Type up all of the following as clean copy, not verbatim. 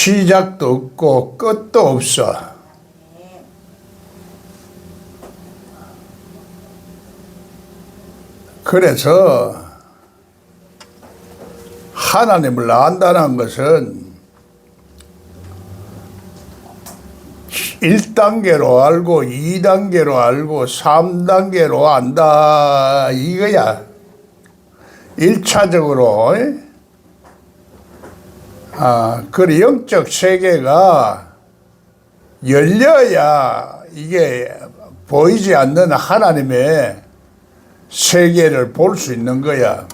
시작도 없고 끝도 없어. 그래서 하나님을 안다는 것은 1단계로 알고 2단계로 알고 3단계로 안다 이거야. 1차적으로 그 영적 세계가 열려야 이게 보이지 않는 하나님의 세계를 볼 수 있는 거야.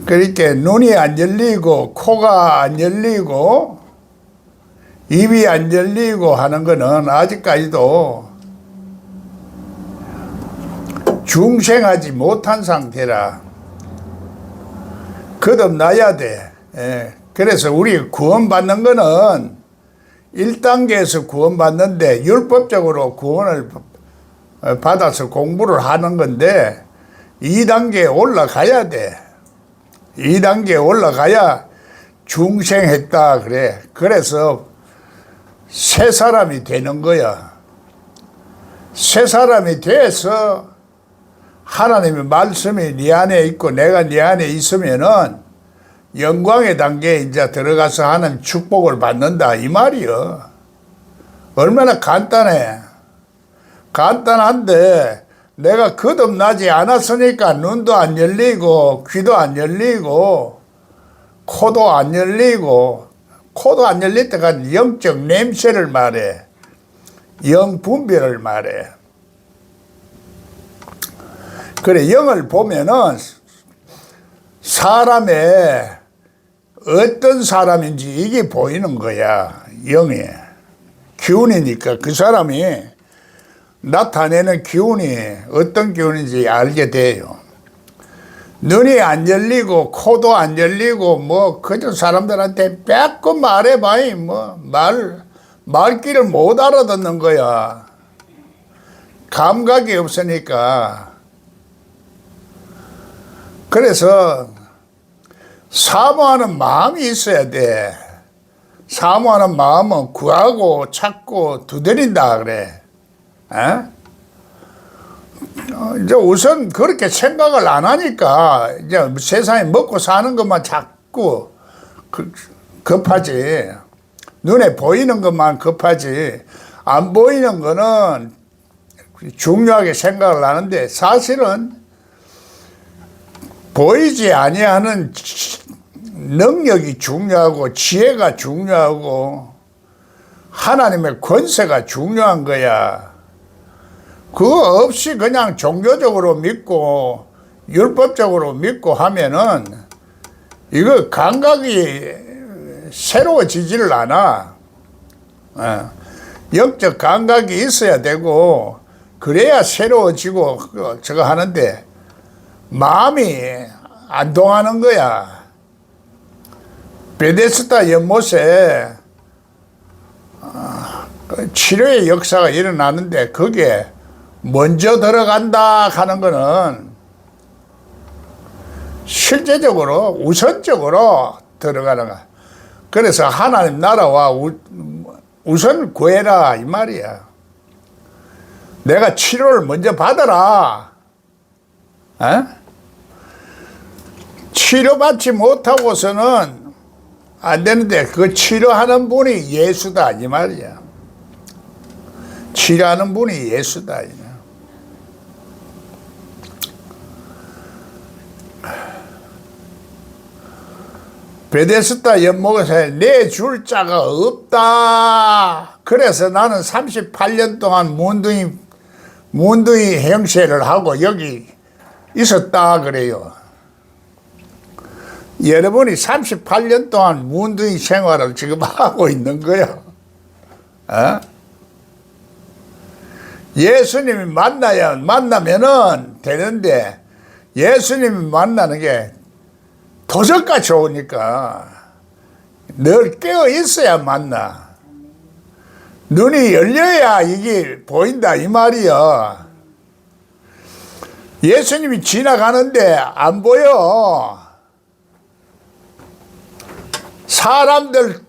그러니까 눈이 안 열리고 코가 안 열리고 입이 안 열리고 하는 거는 아직까지도 중생하지 못한 상태라. 거듭나야 돼. 그래서 우리 구원받는 거는 1단계에서 구원받는데 율법적으로 구원을 받아서 공부를 하는 건데 2단계에 올라가야 돼. 2단계에 올라가야 중생했다 그래. 그래서 새 사람이 되는 거야. 새 사람이 돼서 하나님의 말씀이 네 안에 있고 내가 네 안에 있으면은 영광의 단계에 이제 들어가서 하는 축복을 받는다 이 말이요. 얼마나 간단해. 간단한데 내가 거듭나지 않았으니까 눈도 안 열리고 귀도 안 열리고 코도 안 열리고 코도 안 열릴 때가 영적 냄새를 말해. 영 분별을 말해. 그래 영을 보면은 사람의 어떤 사람인지 이게 보이는 거야. 영이 기운이니까 그 사람이 나타내는 기운이 어떤 기운인지 알게 돼요. 눈이 안 열리고 코도 안 열리고 뭐 그저 사람들한테 빼고 말해봐야 뭐 말귀를 못 알아듣는 거야. 감각이 없으니까. 그래서 사모하는 마음이 있어야 돼. 사모하는 마음은 구하고 찾고 두드린다 그래. 이제 우선 그렇게 생각을 안 하니까 이제 세상에 먹고 사는 것만 자꾸 급하지. 눈에 보이는 것만 급하지. 안 보이는 거는 중요하게 생각을 하는데 사실은 보이지 아니하는 능력이 중요하고 지혜가 중요하고 하나님의 권세가 중요한 거야. 그거 없이 그냥 종교적으로 믿고 율법적으로 믿고 하면은 이거 감각이 새로워지지를 않아. 영적 감각이 있어야 되고 그래야 새로워지고 저거 하는데 마음이 안 동하는 거야. 베데스다 연못에 치료의 역사가 일어나는데 거기에 먼저 들어간다 하는 거는 실제적으로 우선적으로 들어가는 거야. 그래서 하나님 나라와 우선 구해라 이 말이야. 내가 치료를 먼저 받아라. 치료받지 못하고서는 안 되는데 그 치료하는 분이 예수다 이 말이야. 치료하는 분이 예수다. 베데스다 연못에서 내줄 자가 없다. 그래서 나는 38년 동안 문둥이 형세를 하고 여기 있었다 그래요. 여러분이 38년 동안 문둥이 생활을 지금 하고 있는 거예요. 예수님이 만나면은 되는데 예수님이 만나는 게 도적같이 오니까 늘 깨어 있어야 만나. 눈이 열려야 이게 보인다 이 말이야. 예수님이 지나가는데 안 보여. 사람들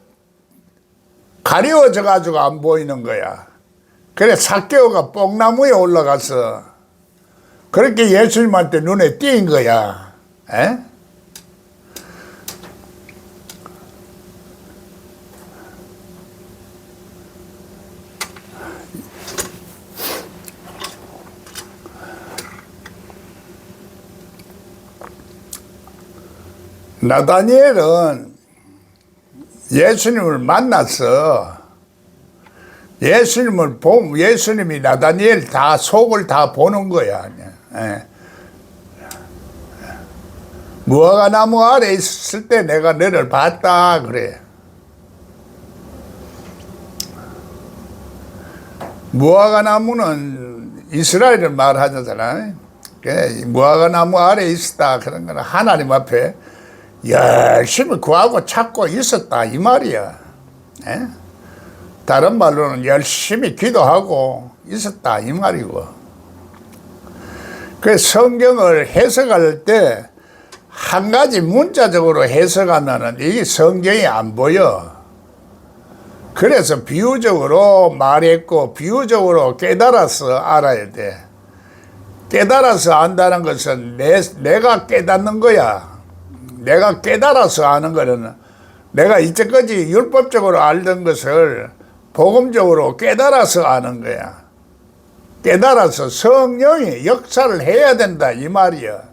가리워져 가지고 안 보이는 거야. 그래 삭개오가 뽕나무에 올라가서 그렇게 예수님한테 눈에 띈 거야. 에? 나다니엘은 예수님을 만나서 예수님이 나다니엘 다 속을 다 보는 거야. 예. 무화과나무 아래 있을 때 내가 너를 봤다 그래. 무화과나무는 이스라엘을 말하잖아. 무화과나무 아래 있었다 그런 거는 하나님 앞에 열심히 구하고 찾고 있었다 이 말이야. 에? 다른 말로는 열심히 기도하고 있었다 이 말이고. 그 성경을 해석할 때 한 가지 문자적으로 해석하면은 이 성경이 안 보여. 그래서 비유적으로 말했고 비유적으로 깨달아서 알아야 돼. 깨달아서 안다는 것은 내가 깨닫는 거야. 내가 깨달아서 아는 거는 내가 이때까지 율법적으로 알던 것을 복음적으로 깨달아서 아는 거야. 깨달아서 성령이 역사를 해야 된다 이 말이야.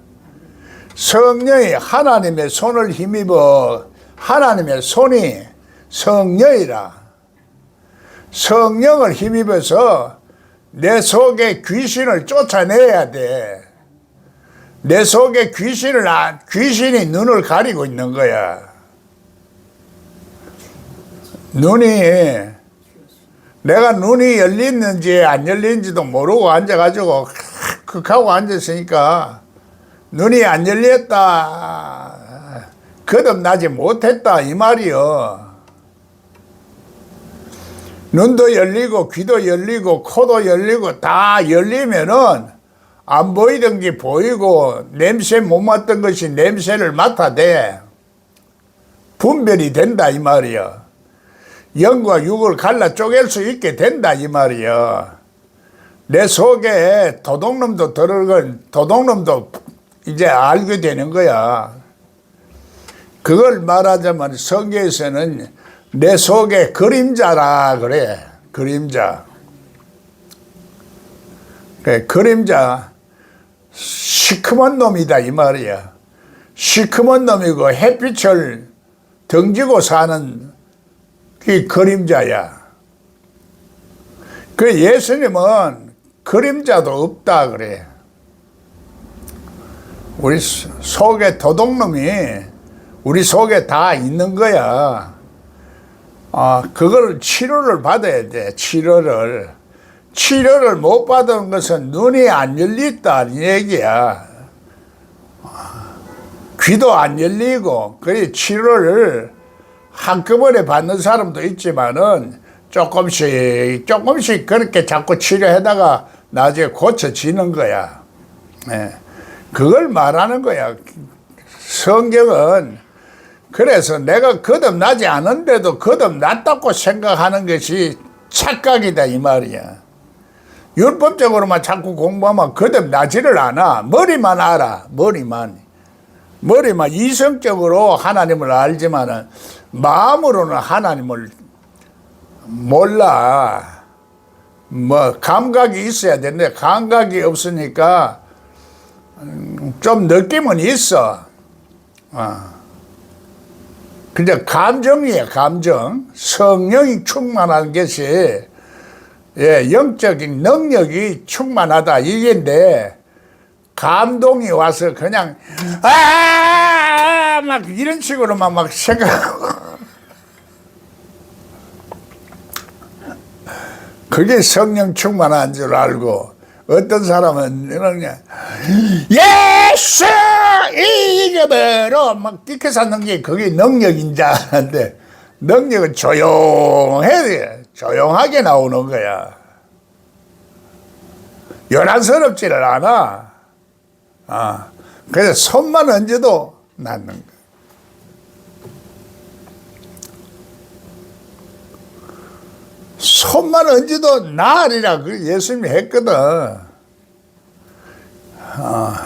성령이 하나님의 손을 힘입어. 하나님의 손이 성령이라. 성령을 힘입어서 내 속에 귀신을 쫓아내야 돼. 내 속에 귀신이 눈을 가리고 있는 거야. 내가 눈이 열리는지 안 열리는지도 모르고 앉아가지고 극하고 앉았으니까 눈이 안 열렸다, 거듭나지 못했다 이 말이요. 눈도 열리고 귀도 열리고 코도 열리고 다 열리면은 안 보이던 게 보이고 냄새 못 맡던 것이 냄새를 맡아대 분별이 된다 이 말이야. 영과 육을 갈라 쪼갤 수 있게 된다 이 말이야. 내 속에 도둑놈도 도둑놈도 이제 알게 되는 거야. 그걸 말하자면 성경에서는 내 속에 그림자라 그래. 그림자. 그래, 그림자 시커먼 놈이다 이 말이야. 시커먼 놈이고 햇빛을 등지고 사는 그 그림자야. 그 예수님은 그림자도 없다 그래. 우리 속에 도둑놈이 우리 속에 다 있는 거야. 그걸 치료를 받아야 돼. 치료를 못 받은 것은 눈이 안 열렸다 이 얘기야. 귀도 안 열리고. 그래 치료를 한꺼번에 받는 사람도 있지만은 조금씩 그렇게 자꾸 치료하다가 나중에 고쳐지는 거야. 네. 그걸 말하는 거야. 성경은 그래서 내가 거듭나지 않은데도 거듭났다고 생각하는 것이 착각이다 이 말이야. 율법적으로만 자꾸 공부하면 거듭나지를 않아. 머리만 알아. 머리만 이성적으로 하나님을 알지만은 마음으로는 하나님을 몰라. 감각이 있어야 되는데 감각이 없으니까 좀 느낌은 있어. 근데 감정이야, 감정. 성령이 충만한 것이, 영적인 능력이 충만하다, 이게인데, 감동이 와서 그냥, 막 이런 식으로만 막 생각하고. 그게 성령 충만한 줄 알고, 어떤 사람은 그냥 예수 이름으로 막 뛰켜 쌓는 게 그게 능력인 줄 아는데 능력은 조용하게 나오는 거야. 요란스럽지를 않아. 그래서 손만 얹어도 낫는 거야. 손만 얹어도 나으리라 그 예수님이 했거든.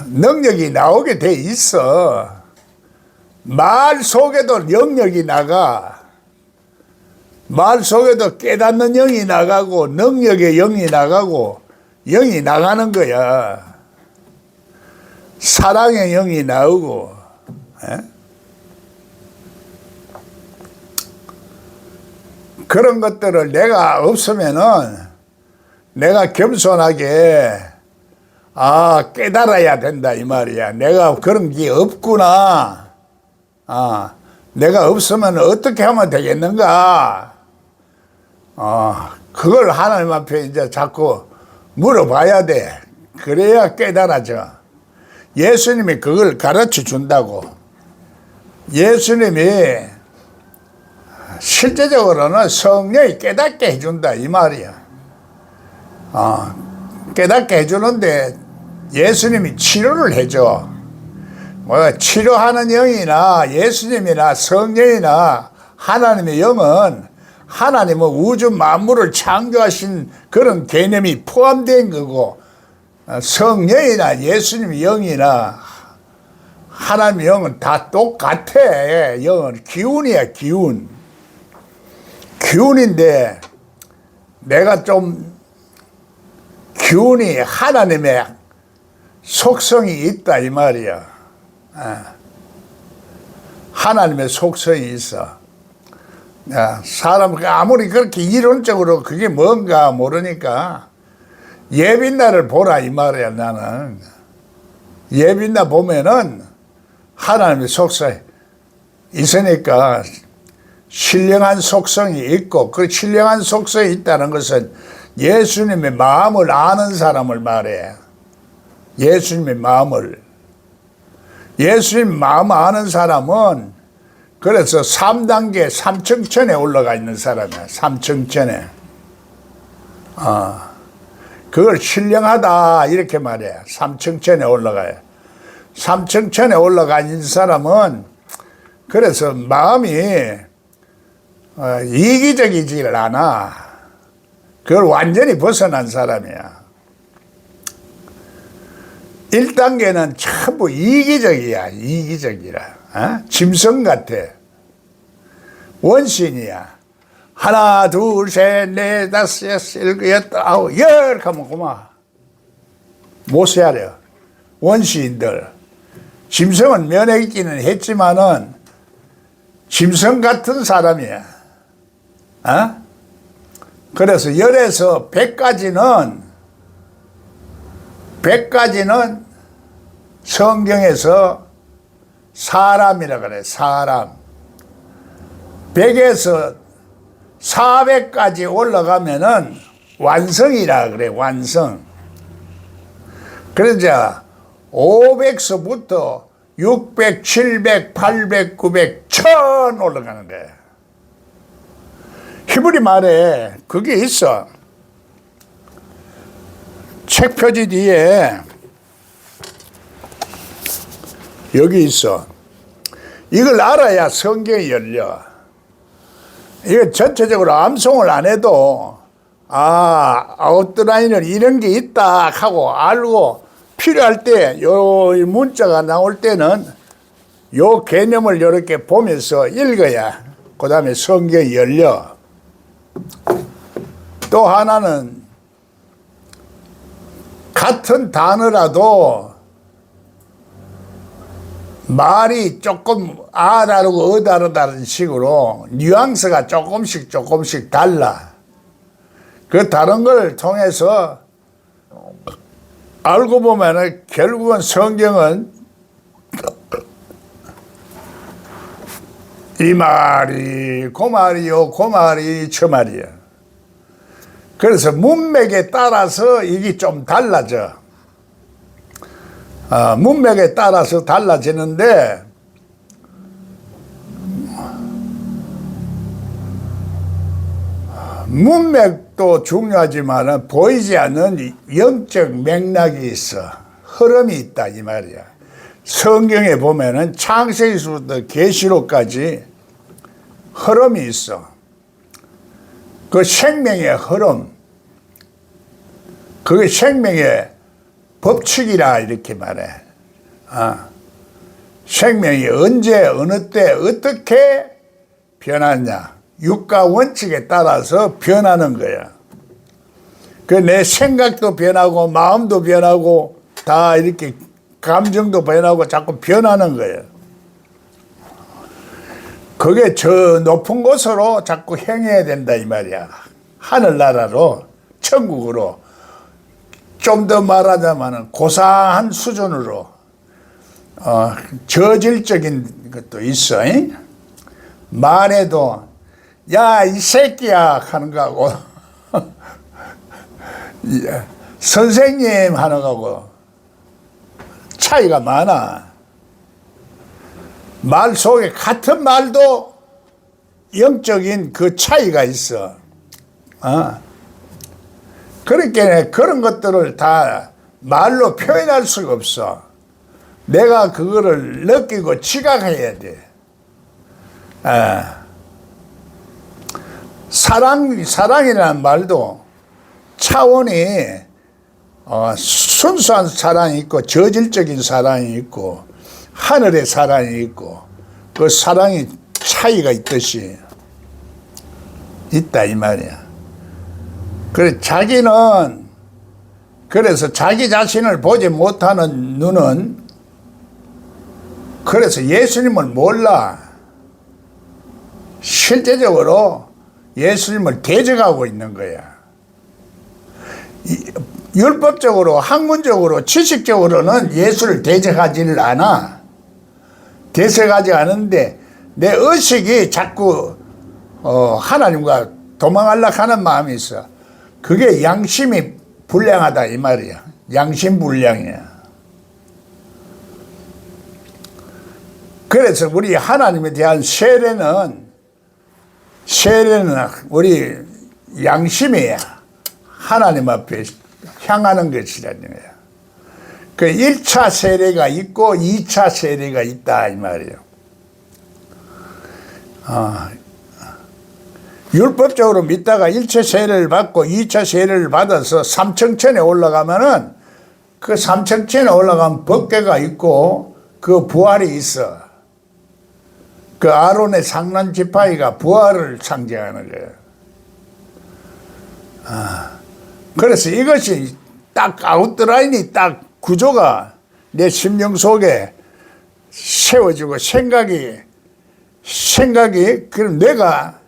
능력이 나오게 돼 있어. 말 속에도 영역이 나가. 말 속에도 깨닫는 영이 나가고 능력의 영이 나가고 영이 나가는 거야. 사랑의 영이 나오고. 에? 그런 것들을 내가 없으면은 내가 겸손하게 깨달아야 된다 이 말이야. 내가 그런 게 없구나. 내가 없으면 어떻게 하면 되겠는가? 그걸 하나님 앞에 이제 자꾸 물어봐야 돼. 그래야 깨달아져. 예수님이 그걸 가르쳐 준다고. 예수님이 실제적으로는 성령이 깨닫게 해준다 이 말이야. 깨닫게 해주는데 예수님이 치료를 해줘. 치료하는 영이나 예수님이나 성령이나 하나님의 영은 하나님은 우주 만물을 창조하신 그런 개념이 포함된 거고, 성령이나 예수님의 영이나 하나님의 영은 다 똑같아. 영은 기운이야, 기운. 기운인데 내가 좀 기운이 하나님의 속성이 있다 이 말이야. 하나님의 속성이 있어. 사람 아무리 그렇게 이론적으로 그게 뭔가 모르니까 예빈나를 보라 이 말이야. 나는 예빈나 보면은 하나님의 속성이 있으니까 신령한 속성이 있고, 그 신령한 속성이 있다는 것은 예수님의 마음을 아는 사람을 말해. 예수님의 마음을. 예수님 마음 아는 사람은 그래서 3단계 3층천에 올라가 있는 사람이야. 3층천에. 그걸 신령하다 이렇게 말해. 3층천에 올라가요. 3층천에 올라가 있는 사람은 그래서 마음이 이기적이지를 않아. 그걸 완전히 벗어난 사람이야. 1단계는 전부 이기적이야. 이기적이라. 짐승 같아. 원신이야. 하나, 둘, 셋, 넷, 다섯, 여섯, 일곱, 여덟, 아홉, 열 하면 그만. 못 세하려. 원시인들. 짐승은 면했기는 했지만은 짐승 같은 사람이야. 그래서 0에서 100까지는 성경에서 사람이라 그래. 사람. 100에서 400까지 올라가면은 완성이라 그래. 완성. 그러자 500서부터 600, 700, 800, 900, 1000 올라가는 거야. 히브리 말에 그게 있어. 책 표지 뒤에 여기 있어. 이걸 알아야 성경이 열려. 이거 전체적으로 암송을 안 해도 아웃라인을 이런 게 있다 하고 알고 필요할 때 요 문자가 나올 때는 요 개념을 이렇게 보면서 읽어야 그 다음에 성경이 열려. 또 하나는 같은 단어라도 말이 조금 다르고 다르다는 식으로 뉘앙스가 조금씩 달라. 그 다른 걸 통해서 알고 보면은 결국은 성경은 이 말이 그 말이요 그 말이 저 말이야. 그래서 문맥에 따라서 이게 좀 달라져. 문맥에 따라서 달라지는데 문맥도 중요하지만 보이지 않는 영적 맥락이 있어. 흐름이 있다 이 말이야. 성경에 보면은 창세기서부터 계시록까지 흐름이 있어. 그 생명의 흐름, 그게 생명의 법칙이라 이렇게 말해. 생명이 언제 어느 때 어떻게 변하냐, 육가 원칙에 따라서 변하는 거야. 그 내 생각도 변하고 마음도 변하고 다 이렇게 감정도 변하고 자꾸 변하는 거예요. 그게 저 높은 곳으로 자꾸 행해야 된다 이 말이야. 하늘나라로, 천국으로, 좀 더 말하자면 고사한 수준으로, 저질적인 것도 있어. 잉? 말해도 야 이 새끼야 하는 거하고 선생님 하는 거하고 차이가 많아. 말 속에 같은 말도 영적인 그 차이가 있어. 그러니까 그런 것들을 다 말로 표현할 수가 없어. 내가 그거를 느끼고 지각해야 돼. 사랑이라는 말도 차원이 순수한 사랑이 있고 저질적인 사랑이 있고 하늘의 사랑이 있고 그 사랑이 차이가 있듯이 있다 이 말이야. 그래 자기는 그래서 자기 자신을 보지 못하는 눈은 그래서 예수님을 몰라. 실제적으로 예수님을 대적하고 있는 거야. 율법적으로 학문적으로 지식적으로는 예수를 대적하지를 않아. 대적하지 않은데 내 의식이 자꾸 하나님과 도망하려고 하는 마음이 있어. 그게 양심이 불량하다 이 말이야. 양심 불량이야. 그래서 우리 하나님에 대한 세례는 우리 양심이 하나님 앞에 향하는 것이라는 거야. 그 1차 세례가 있고 2차 세례가 있다 이 말이에요. 율법적으로 믿다가 1차 세례를 받고 2차 세례를 받아서 삼청천에 올라가면은 그 삼청천에 올라가면 법궤가 있고 그 부활이 있어. 그 아론의 상란 지파이가 부활을 상징하는 거예요. 그래서 이것이 딱 아웃라인이 딱 구조가 내 심령 속에 세워지고 생각이 그럼 내가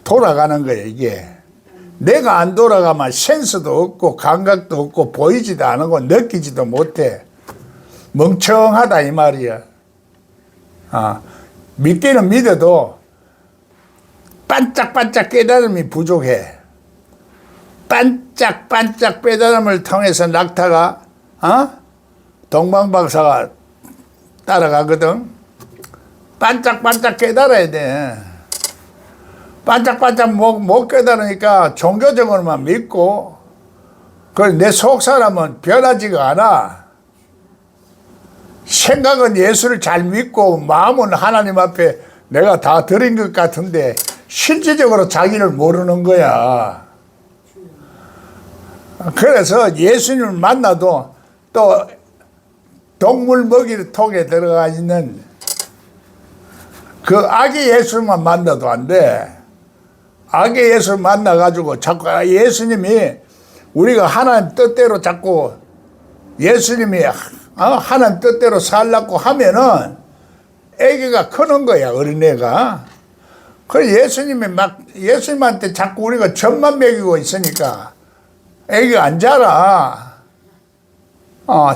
돌아가는 거예요. 이게 내가 안 돌아가면 센스도 없고 감각도 없고 보이지도 않고 느끼지도 못해. 멍청하다 이 말이야. 믿기는 믿어도 반짝반짝 깨달음이 부족해. 반짝반짝 깨달음을 통해서 낙타가 동방박사가 따라가거든. 반짝반짝 깨달아야 돼. 반짝반짝 못 깨달으니까 종교적으로만 믿고 내 속사람은 변하지가 않아. 생각은 예수를 잘 믿고 마음은 하나님 앞에 내가 다 드린 것 같은데 실질적으로 자기를 모르는 거야. 그래서 예수님을 만나도 또 동물 먹이 통에 들어가 있는 그 아기 예수만 만나도 안 돼. 아기 예수를 만나가지고 자꾸 예수님이 우리가 하나님 뜻대로 자꾸 예수님이 하나님 뜻대로 살라고 하면은 애기가 크는 거야, 어린애가. 그래서 예수님한테 자꾸 우리가 젖만 먹이고 있으니까 애기가 안 자라.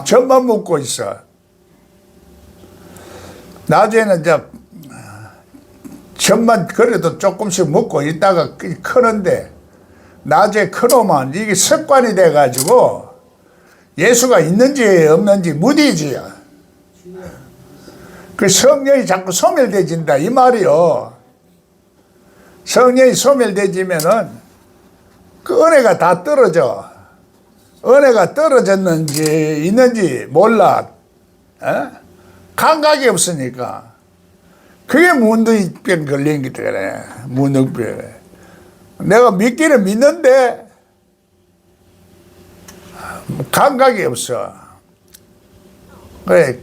젖만 먹고 있어. 나중에는 젖만 그래도 조금씩 먹고 있다가 크는데 나중에 크놓으면 이게 습관이 돼가지고 예수가 있는지 없는지 무디지요. 그 성령이 자꾸 소멸되진다 이 말이요. 성령이 소멸되지면은 그 은혜가 다 떨어져. 은혜가 떨어졌는지 있는지 몰라. 감각이 없으니까. 그게 문둥이병 걸린 게 그래. 문둥병. 내가 믿기는 믿는데 감각이 없어. 그래,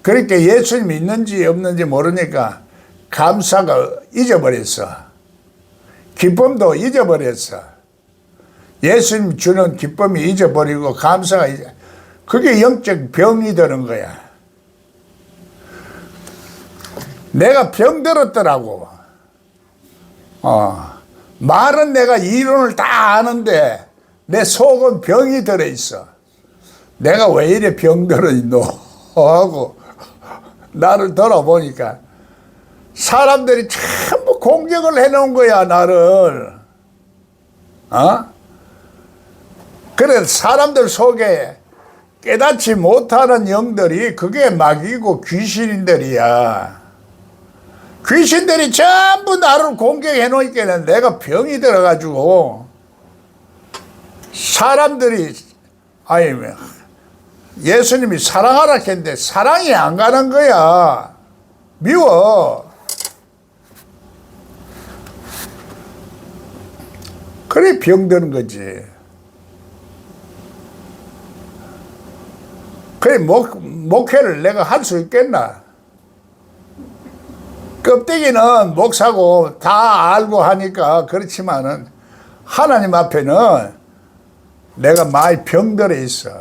그렇게 예수님 있는지 없는지 모르니까 감사가 잊어버렸어. 기쁨도 잊어버렸어. 예수님 주는 기쁨이 잊어버리고 감사가 그게 영적 병이 되는 거야. 내가 병들었더라고. 말은 내가 이론을 다 아는데 내 속은 병이 들어있어. 내가 왜 이래 병들어있노 하고 나를 돌아보니까 사람들이 전부 공격을 해놓은 거야, 나를. 그래서 사람들 속에 깨닫지 못하는 영들이 그게 마귀고 귀신들이야. 귀신들이 전부 나를 공격해 놓으니까 내가 병이 들어가지고 사람들이 아니 예수님이 사랑하라 했는데 사랑이 안 가는 거야. 미워. 그래 병드는 거지. 그래 목회를 내가 할 수 있겠나? 껍데기는 목사고 다 알고 하니까 그렇지만은 하나님 앞에는 내가 많이 병들어 있어.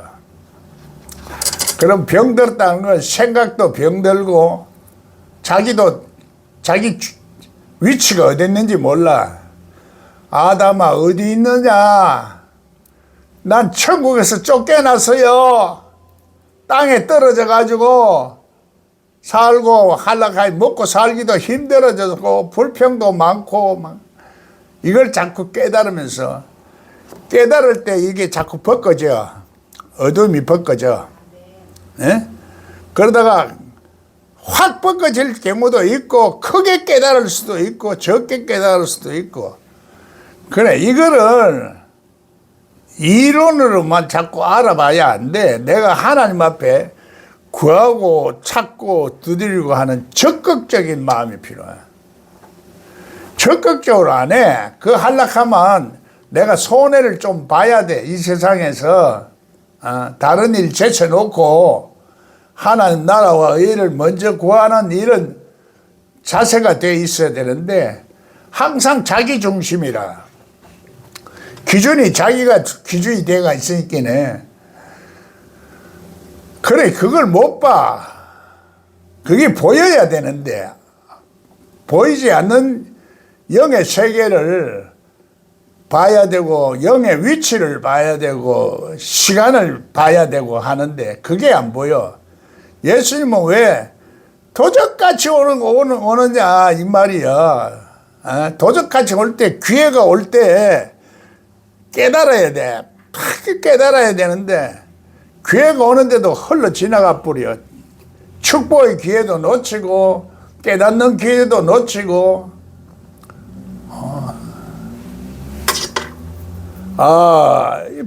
그럼 병들었다는 건 생각도 병들고 자기도 자기 위치가 어디 있는지 몰라. 아담아 어디 있느냐? 난 천국에서 쫓겨났어요. 땅에 떨어져 가지고 살고 한락하게 먹고 살기도 힘들어졌고 불평도 많고 막 이걸 자꾸 깨달으면서 깨달을 때 이게 자꾸 벗겨져. 어둠이 벗겨져. 예? 그러다가 확 벗겨질 경우도 있고 크게 깨달을 수도 있고 적게 깨달을 수도 있고 그래 이거를 이론으로만 자꾸 알아봐야 안 돼. 내가 하나님 앞에 구하고 찾고 두드리고 하는 적극적인 마음이 필요해. 적극적으로 안 해. 그 한락하면 내가 손해를 좀 봐야 돼. 이 세상에서 다른 일 제쳐놓고 하나님 나라와 의를 먼저 구하는 이런 자세가 돼 있어야 되는데 항상 자기 중심이라 기준이 자기가 기준이 돼가 있으니까 그래 그걸 못 봐. 그게 보여야 되는데 보이지 않는 영의 세계를 봐야 되고 영의 위치를 봐야 되고 시간을 봐야 되고 하는데 그게 안 보여. 예수님은 왜 도적같이 오느냐 이 말이야. 도적같이 올 때 기회가 올 때 깨달아야 돼. 팍 깨달아야 되는데 기회가 오는데도 흘러 지나가 버려. 축복의 기회도 놓치고 깨닫는 기회도 놓치고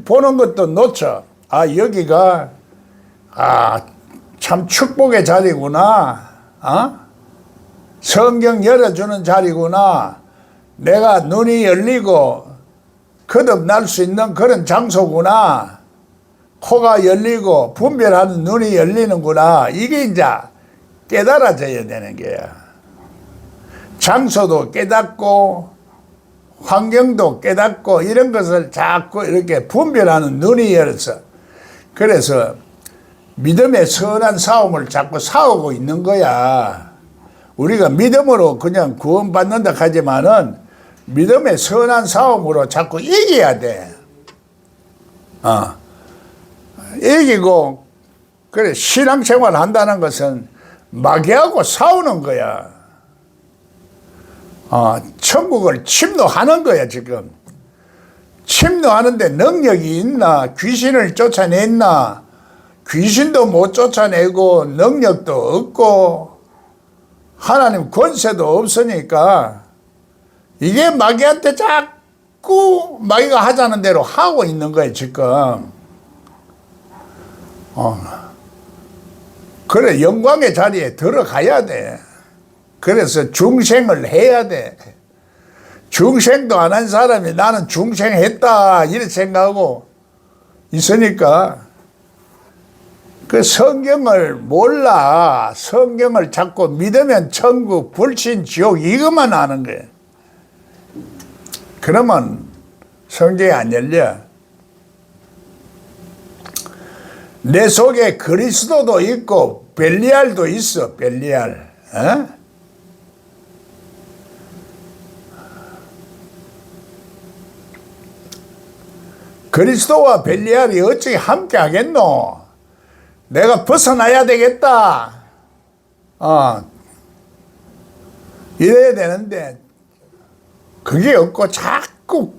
보는 것도 놓쳐. 여기가 참 축복의 자리구나. 성경 열어주는 자리구나. 내가 눈이 열리고 거듭날 수 있는 그런 장소구나. 코가 열리고 분별하는 눈이 열리는구나. 이게 이제 깨달아져야 되는 거야. 장소도 깨닫고 환경도 깨닫고 이런 것을 자꾸 이렇게 분별하는 눈이 열어서 그래서 믿음의 선한 싸움을 자꾸 싸우고 있는 거야. 우리가 믿음으로 그냥 구원받는다 하지만은 믿음의 선한 싸움으로 자꾸 이겨야 돼. 이기고 그래 신앙생활 한다는 것은 마귀하고 싸우는 거야. 천국을 침노하는 거야 지금. 침노하는데 능력이 있나? 귀신을 쫓아냈나? 귀신도 못 쫓아내고 능력도 없고 하나님 권세도 없으니까 이게 마귀한테 자꾸 마귀가 하자는 대로 하고 있는 거예요 지금. 그래 영광의 자리에 들어가야 돼. 그래서 중생을 해야 돼. 중생도 안 한 사람이 나는 중생했다 이렇게 생각하고 있으니까 그 성경을 몰라. 성경을 자꾸 믿으면 천국, 불신, 지옥 이것만 아는 거예요. 그러면 성경이 안 열려. 내 속에 그리스도도 있고 벨리알도 있어. 벨리알. 어? 그리스도와 벨리알이 어찌 함께 하겠노? 내가 벗어나야 되겠다. 이래야 되는데 그게 없고 자꾸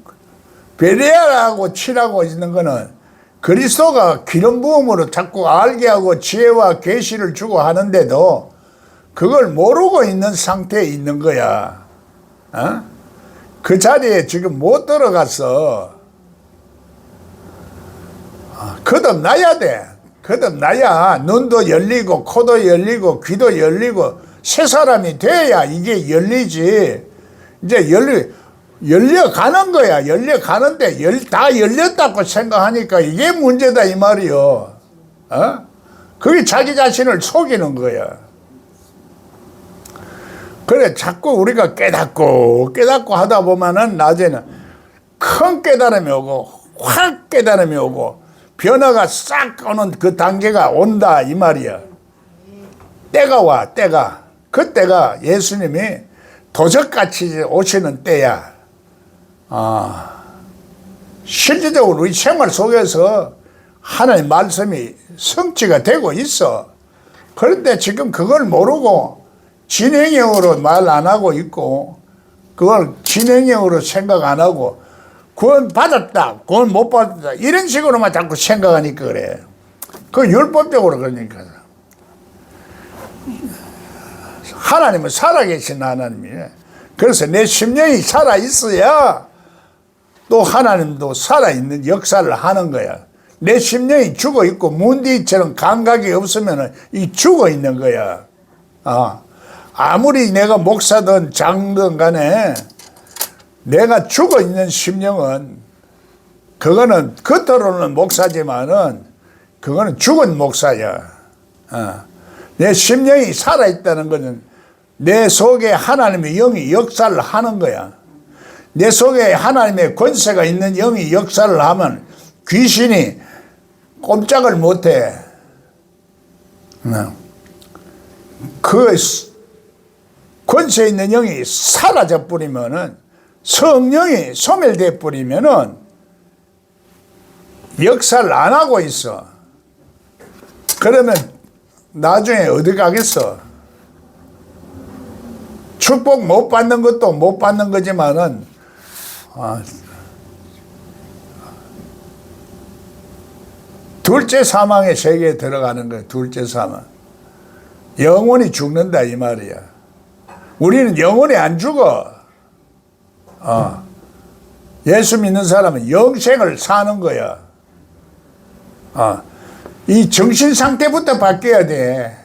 벨리알하고 치라고 있는 거는 그리스도가 기름 부음으로 자꾸 알게 하고 지혜와 계시를 주고 하는데도 그걸 모르고 있는 상태에 있는 거야. 그 자리에 지금 못 들어가서 거듭나야 돼. 거듭나야 눈도 열리고 코도 열리고 귀도 열리고 새 사람이 돼야 이게 열리지. 이제 열려가는 거야. 열려가는데 다 열렸다고 생각하니까 이게 문제다 이 말이요. 그게 자기 자신을 속이는 거야. 그래 자꾸 우리가 깨닫고 하다 보면은 낮에는 큰 깨달음이 오고 확 깨달음이 오고 변화가 싹 오는 그 단계가 온다 이 말이야. 때가 와. 때가. 그때가 예수님이 도적같이 오시는 때야. 실질적으로 우리 생활 속에서 하나님 말씀이 성취가 되고 있어. 그런데 지금 그걸 모르고 진행형으로 말 안 하고 있고 그걸 진행형으로 생각 안 하고 구원 받았다, 구원 못 받았다 이런 식으로만 자꾸 생각하니까 그래. 그 율법적으로 그러니까. 하나님은 살아계신 하나님이에요. 그래서 내 심령이 살아있어야 또 하나님도 살아있는 역사를 하는 거야. 내 심령이 죽어있고 문디처럼 감각이 없으면 이 죽어있는 거야. 아무리 내가 목사든 장든 간에 내가 죽어있는 심령은 그거는 겉으로는 목사지만은 그거는 죽은 목사야. 내 심령이 살아있다는 것은 내 속에 하나님의 영이 역사를 하는 거야. 내 속에 하나님의 권세가 있는 영이 역사를 하면 귀신이 꼼짝을 못해. 그 권세 있는 영이 사라져 버리면은 성령이 소멸돼 버리면은 역사를 안 하고 있어. 그러면 나중에 어디 가겠어? 축복 못 받는 것도 못 받는 거지만은 둘째 사망의 세계에 들어가는 거야. 둘째 사망. 영원히 죽는다 이 말이야. 우리는 영원히 안 죽어. 예수 믿는 사람은 영생을 사는 거야. 이 정신 상태부터 바뀌어야 돼.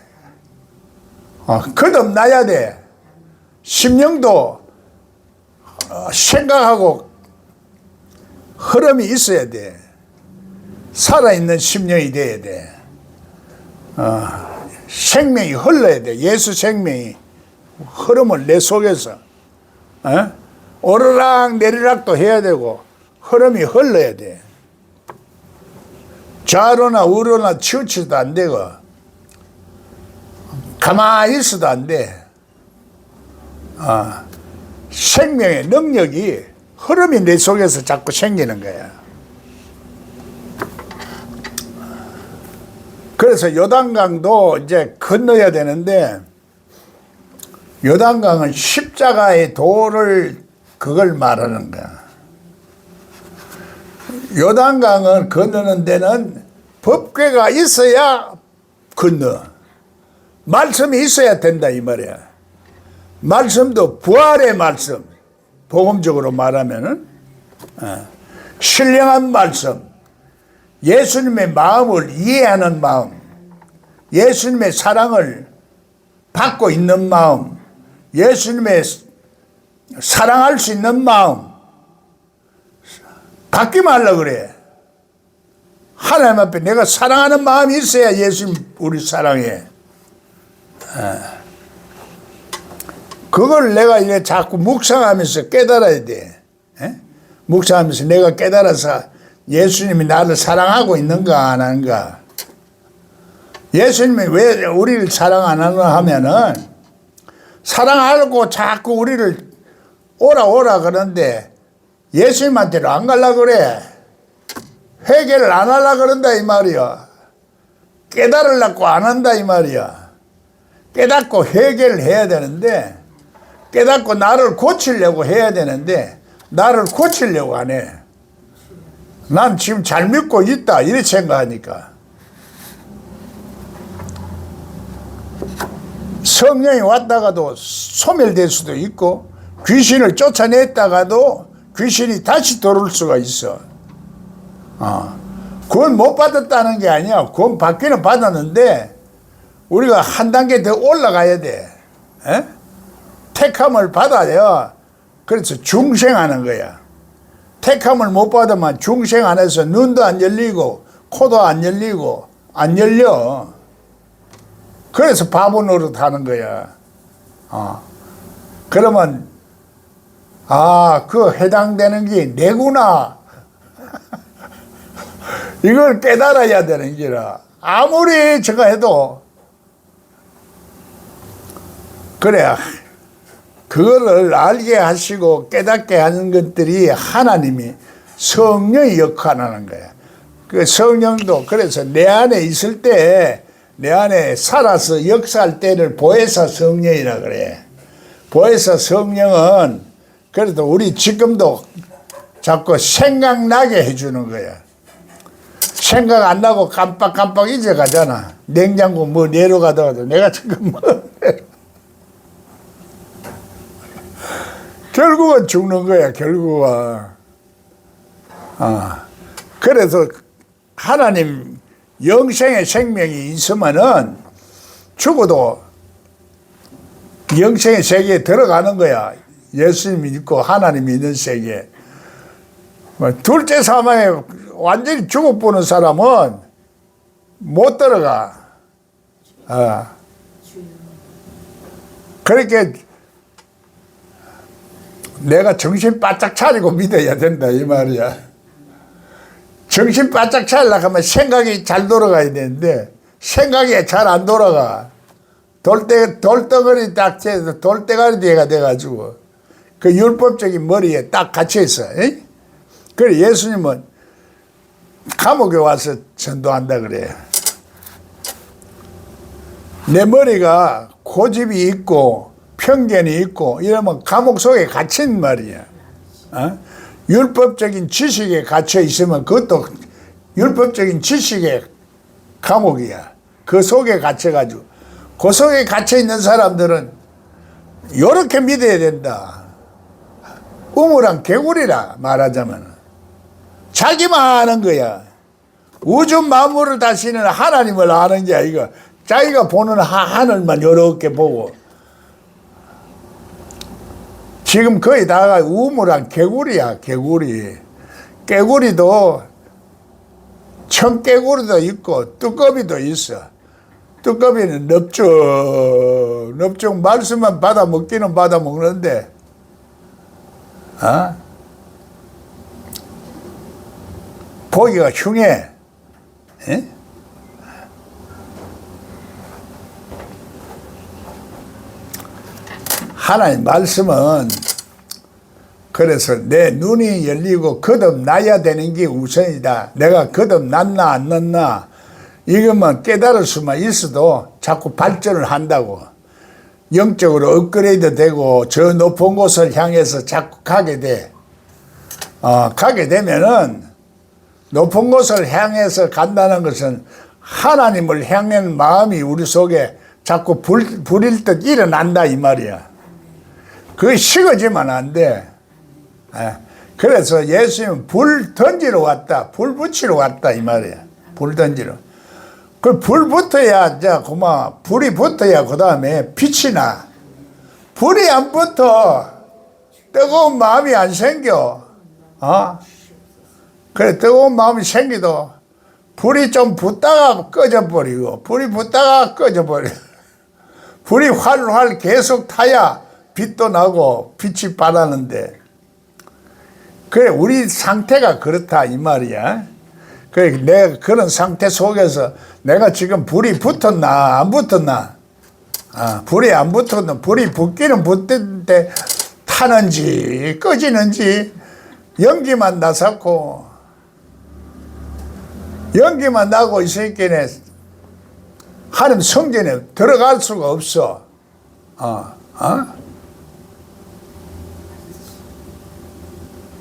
거듭나야 돼. 심령도 생각하고 흐름이 있어야 돼. 살아있는 심령이 돼야 돼. 생명이 흘러야 돼. 예수 생명이 흐름을 내 속에서 오르락 내리락도 해야 되고 흐름이 흘러야 돼. 좌로나 우로나 치우치도 안 되고 가만히 있어도 안 돼. 생명의 능력이 흐름이 내 속에서 자꾸 생기는 거야. 그래서 요단강도 이제 건너야 되는데 요단강은 십자가의 도를 그걸 말하는 거야. 요단강을 건너는 데는 법궤가 있어야 건너. 말씀이 있어야 된다 이 말이야. 말씀도 부활의 말씀, 복음적으로 말하면은 신령한 말씀, 예수님의 마음을 이해하는 마음, 예수님의 사랑을 받고 있는 마음, 예수님의 사랑할 수 있는 마음 바뀌면 하려고 그래. 하나님 앞에 내가 사랑하는 마음이 있어야 예수님 우리 사랑해. 그걸 내가 이제 자꾸 묵상하면서 깨달아야 돼. 묵상하면서 내가 깨달아서 예수님이 나를 사랑하고 있는가 안 하는가. 예수님이 왜 우리를 사랑 안 하나 하면은 사랑하고 자꾸 우리를 오라 그러는데 예수님한테는 안 가려고 그래. 회개를 안 하려고 그런다 이 말이야. 깨달으려고 안 한다 이 말이야. 깨닫고 회개를 해야 되는데 깨닫고 나를 고치려고 해야 되는데 나를 고치려고 안 해. 난 지금 잘 믿고 있다 이렇게 생각하니까. 성령이 왔다가도 소멸될 수도 있고 귀신을 쫓아냈다가도 귀신이 다시 들어올 수가 있어. 구원 못 받았다는 게 아니야. 구원 받기는 받았는데 우리가 한 단계 더 올라가야 돼. 택함을 받아야 그래서 중생하는 거야. 택함을 못 받으면 중생 안에서 눈도 안 열리고 코도 안 열리고 안 열려. 그래서 바보 노릇하는 거야. 그러면 그 해당되는 게 내구나. 이걸 깨달아야 되는 기라. 아무리 제가 해도 그래야 그거를 알게 하시고 깨닫게 하는 것들이 하나님이 성령이 역할하는 거야. 그 성령도 그래서 내 안에 있을 때 내 안에 살아서 역사할 때를 보혜사 성령이라 그래. 보혜사 성령은 그래도 우리 지금도 자꾸 생각나게 해주는 거야. 생각 안 나고 깜빡깜빡 잊어가잖아. 냉장고 뭐 내려가다가도 내가 지금 뭐 결국은 죽는 거야. 결국은. 그래서 하나님 영생의 생명이 있으면은 죽어도 영생의 세계에 들어가는 거야. 예수님이 있고 하나님이 있는 세계에. 둘째 사망에 완전히 죽어보는 사람은 못 들어가. 그렇게 내가 정신 바짝 차리고 믿어야 된다 이 말이야. 정신 바짝 차리려고 하면 생각이 잘 돌아가야 되는데 생각이 잘 안 돌아가. 돌덩어리 딱 채서 돌대가리가 돼가지고 그 율법적인 머리에 딱 갇혀있어. 그래 예수님은 감옥에 와서 전도한다 그래. 내 머리가 고집이 있고 편견이 있고 이러면 감옥 속에 갇힌 말이야. 율법적인 지식에 갇혀 있으면 그것도 율법적인 지식의 감옥이야. 그 속에 갇혀가지고 그 속에 갇혀 있는 사람들은 요렇게 믿어야 된다. 우물한 개구리라 말하자면 자기만 아는 거야. 우주 만물을 다스리는 하나님을 아는 게 아니고 자기가 보는 하늘만 이렇게 보고 지금 거의 다가 우물한 개구리야. 개구리. 개구리도 청개구리도 있고 뚜꺼비도 있어. 뚜꺼비는 넓적 말씀만 받아 먹기는 받아 먹는데 보기가 흉해. 하나님 말씀은 그래서 내 눈이 열리고 거듭나야 되는 게 우선이다. 내가 거듭났나 안 났나 이것만 깨달을 수만 있어도 자꾸 발전을 한다고. 영적으로 업그레이드 되고 저 높은 곳을 향해서 자꾸 가게 돼. 가게 되면은 높은 곳을 향해서 간다는 것은 하나님을 향한 마음이 우리 속에 자꾸 불일 듯 일어난다 이 말이야. 그게 식어지면 안 돼. 그래서 예수님은 불 던지러 왔다. 불 붙이러 왔다 이 말이야. 불 던지러. 그 불 붙어야 불이 붙어야 그 다음에 빛이 나. 불이 안 붙어. 뜨거운 마음이 안 생겨. 그래, 뜨거운 마음이 생기도 불이 좀 붙다가 꺼져버리고, 불이 붙다가 꺼져버리고, 불이 활활 계속 타야 빛도 나고 빛이 발하는데, 그래, 우리 상태가 그렇다, 이 말이야. 그래, 내가 그런 상태 속에서 내가 지금 불이 붙었나, 안 붙었나? 불이 안 붙었나, 불이 붙기는 붙는데 타는지, 꺼지는지, 연기만 나섰고, 연기만 나고 있으니까 하나님 성전에 들어갈 수가 없어.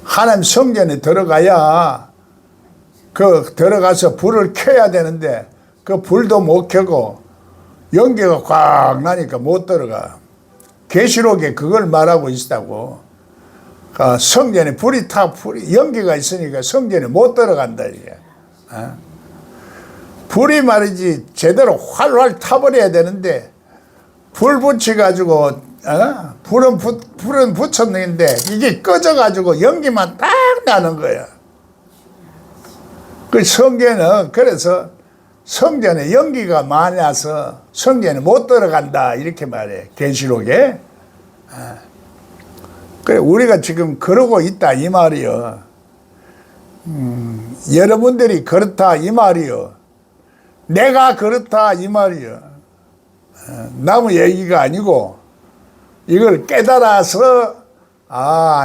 하나님 성전에 들어가야 들어가서 불을 켜야 되는데 그 불도 못 켜고 연기가 꽉 나니까 못 들어가. 계시록에 그걸 말하고 있다고. 성전에 불이 연기가 있으니까 성전에 못 들어간다 이게. 불이 말이지 제대로 활활 타버려야 되는데 불 붙여가지고 불은 붙였는데 이게 꺼져가지고 연기만 딱 나는 거야. 그 성전은 그래서 성전에 연기가 많아서 성전에 못 들어간다 이렇게 말해 계시록에. 그래 우리가 지금 그러고 있다 이 말이요. 여러분들이 그렇다 이 말이요. 내가 그렇다 이 말이요. 남의 얘기가 아니고 이걸 깨달아서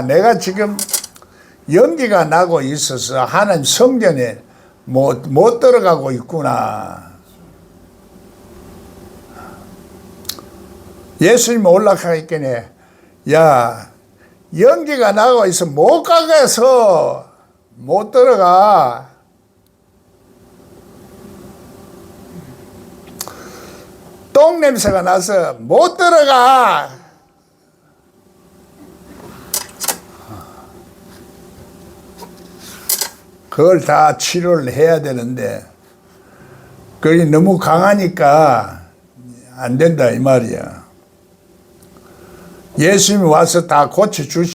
내가 지금 연기가 나고 있어서 하나님 성전에 못 들어가고 있구나. 예수님 올라가니까 야 연기가 나고 있어 못 가게서 못 들어가. 똥 냄새가 나서 못 들어가. 그걸 다 치료를 해야 되는데 그게 너무 강하니까 안 된다 이 말이야. 예수님이 와서 다 고쳐주시